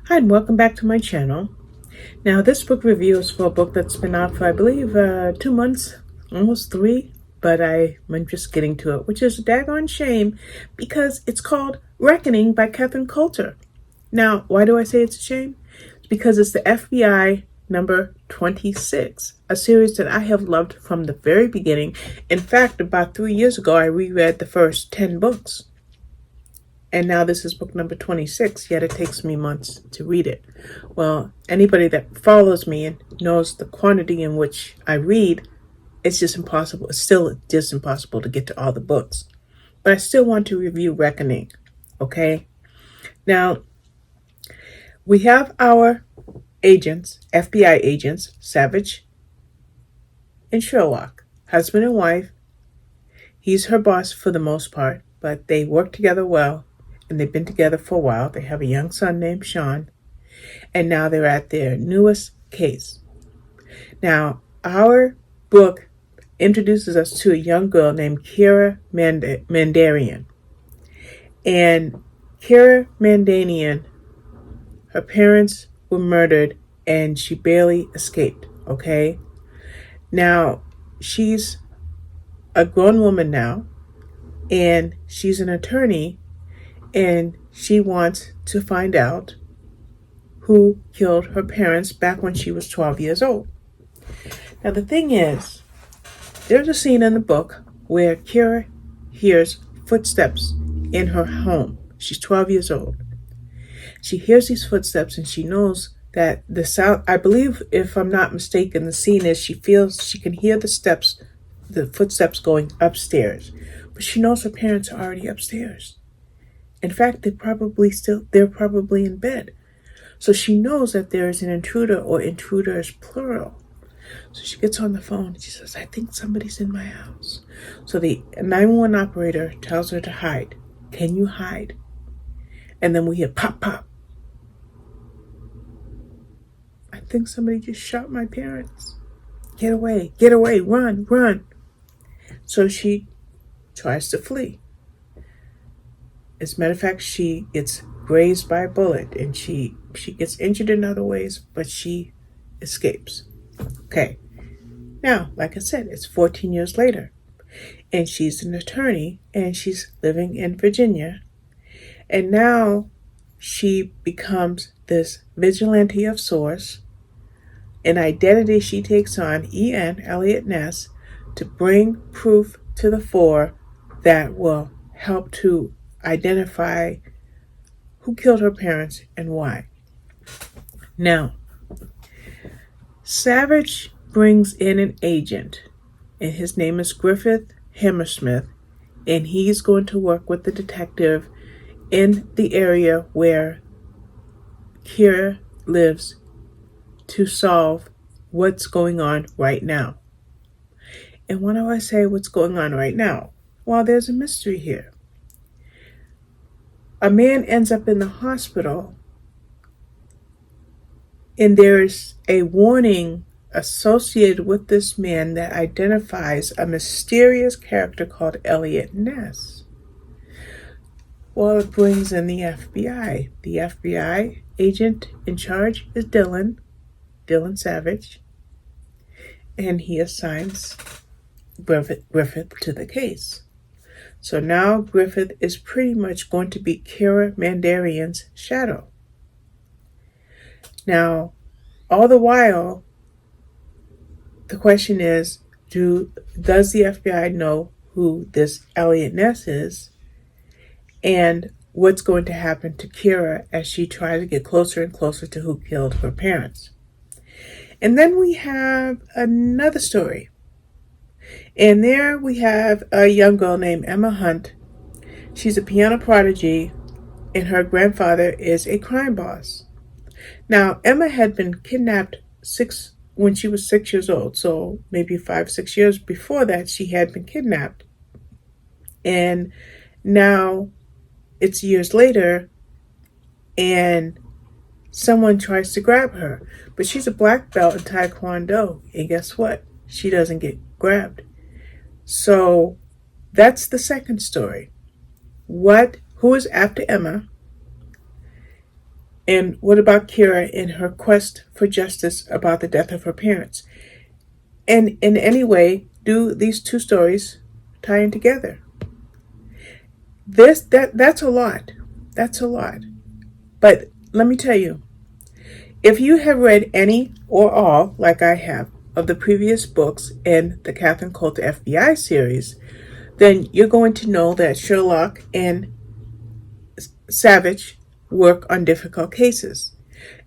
Hi, and welcome back to my channel. Now, this book review is for a book that's been out for, I believe, 2 months, almost 3, but I'm just getting to it, which is a daggone shame because it's called Reckoning by Catherine Coulter. Now, why do I say it's a shame? It's because it's the FBI number 26, a series that I have loved from the very beginning. In fact, about 3 years ago, I reread the first 10 books. And now this is book number 26, yet it takes me months to read it. Well, anybody that follows me and knows the quantity in which I read, it's just impossible. It's still just impossible to get to all the books. But I still want to review Reckoning, okay? Now, we have our agents, FBI agents, Savage and Sherlock, husband and wife. He's her boss for the most part, but they work together well. And they've been together for a while. They have a young son named Sean, and now they're at their newest case. Now, our book introduces us to a young girl named Kira Mandarian. And Kira Mandarian, her parents were murdered, and she barely escaped, okay? Now, she's a grown woman now, and she's an attorney, and she wants to find out who killed her parents back when she was 12 years old. Now, the thing is, there's a scene in the book where Kira hears footsteps in her home. She's 12 years old. She hears these footsteps and she knows that the sound, I believe, if I'm not mistaken, the scene is she can hear the footsteps going upstairs. But she knows her parents are already upstairs. In fact, they're probably in bed. So she knows that there is an intruder, or intruders plural. So she gets on the phone and she says, I think somebody's in my house. So the 911 operator tells her to hide. Can you hide? And then we hear pop, pop. I think somebody just shot my parents. Get away, run, run. So she tries to flee. As a matter of fact, she gets grazed by a bullet and she gets injured in other ways, but she escapes. Okay. Now, like I said, it's 14 years later, and she's an attorney and she's living in Virginia. And now she becomes this vigilante of sorts, an identity she takes on, E.N. Eliot Ness, to bring proof to the fore that will help to identify who killed her parents and why. Now, Savage brings in an agent, and his name is Griffith Hammersmith, and he's going to work with the detective in the area where Kira lives to solve what's going on right now. And when I say what's going on right now, well, there's a mystery here. A man ends up in the hospital, and there's a warning associated with this man that identifies a mysterious character called Eliot Ness. Well, it brings in the FBI. The FBI agent in charge is Dylan Savage, and he assigns Griffith to the case. So now Griffith is pretty much going to be Kira Mandarian's shadow. Now, all the while, the question is, does the FBI know who this Eliot Ness is? And what's going to happen to Kira as she tries to get closer and closer to who killed her parents? And then we have another story. And there we have a young girl named Emma Hunt. She's a piano prodigy, and her grandfather is a crime boss. Now, Emma had been kidnapped when she was 6 years old, so maybe 5-6 years before that she had been kidnapped. And now it's years later, and someone tries to grab her. But she's a black belt in Taekwondo, and guess what? She doesn't get grabbed. So that's the second story. Who is after Emma? And what about Kira in her quest for justice about the death of her parents? And in any way, do these two stories tie in together? That's a lot. That's a lot. But let me tell you, if you have read any or all, like I have, of the previous books in the Catherine Coulter FBI series, then you're going to know that Sherlock and Savage work on difficult cases.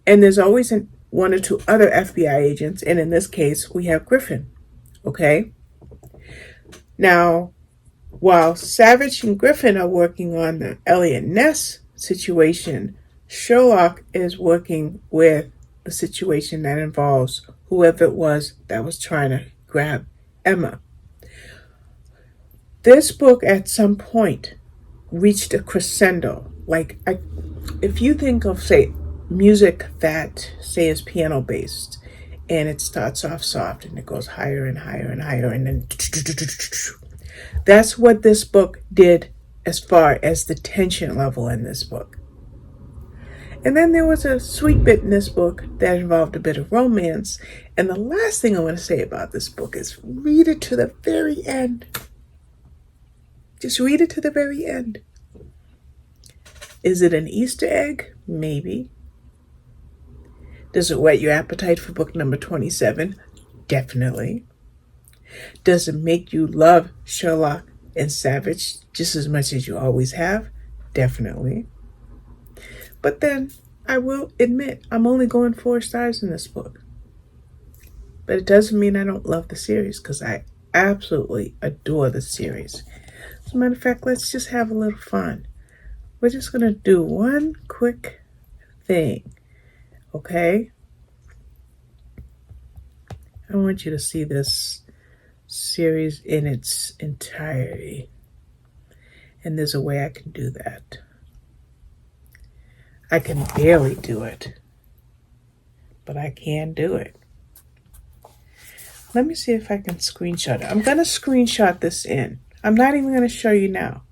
And there's always one or two other FBI agents, and in this case, we have Griffin. Okay? Now, while Savage and Griffin are working on the Elliot Ness situation, Sherlock is working with the situation that involves whoever it was that was trying to grab Emma. This book at some point reached a crescendo. If you think of, say, music that, say, is piano based, and it starts off soft and it goes higher and higher and higher, and then that's what this book did as far as the tension level in this book. And then there was a sweet bit in this book that involved a bit of romance. And the last thing I want to say about this book is read it to the very end. Just read it to the very end. Is it an Easter egg? Maybe. Does it whet your appetite for book number 27? Definitely. Does it make you love Sherlock and Savage just as much as you always have? Definitely. But then I will admit I'm only going 4 stars in this book. But it doesn't mean I don't love the series, because I absolutely adore the series. As a matter of fact, let's just have a little fun. We're just going to do one quick thing, okay? I want you to see this series in its entirety. And there's a way I can do that. I can barely do it, but I can do it. Let me see if I can screenshot it. I'm going to screenshot this in. I'm not even going to show you now,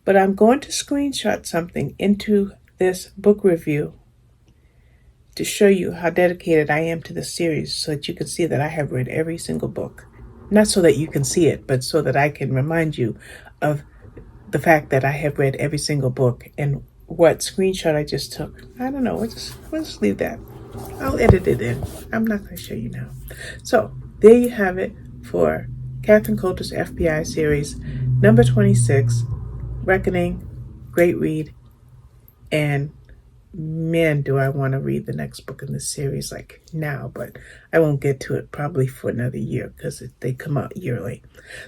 but I'm going to screenshot something into this book review to show you how dedicated I am to this series, so that you can see that I have read every single book. Not so that you can see it, but so that I can remind you of the fact that I have read every single book and what screenshot I just took. I don't know. We'll just leave that. I'll edit it in. I'm not going to show you now. So there you have it for Catherine Coulter's FBI series, number 26, Reckoning. Great read. And man, do I want to read the next book in this series like now, but I won't get to it probably for another year because they come out yearly.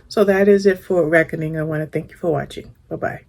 So that is it for Reckoning. I want to thank you for watching. Bye-bye.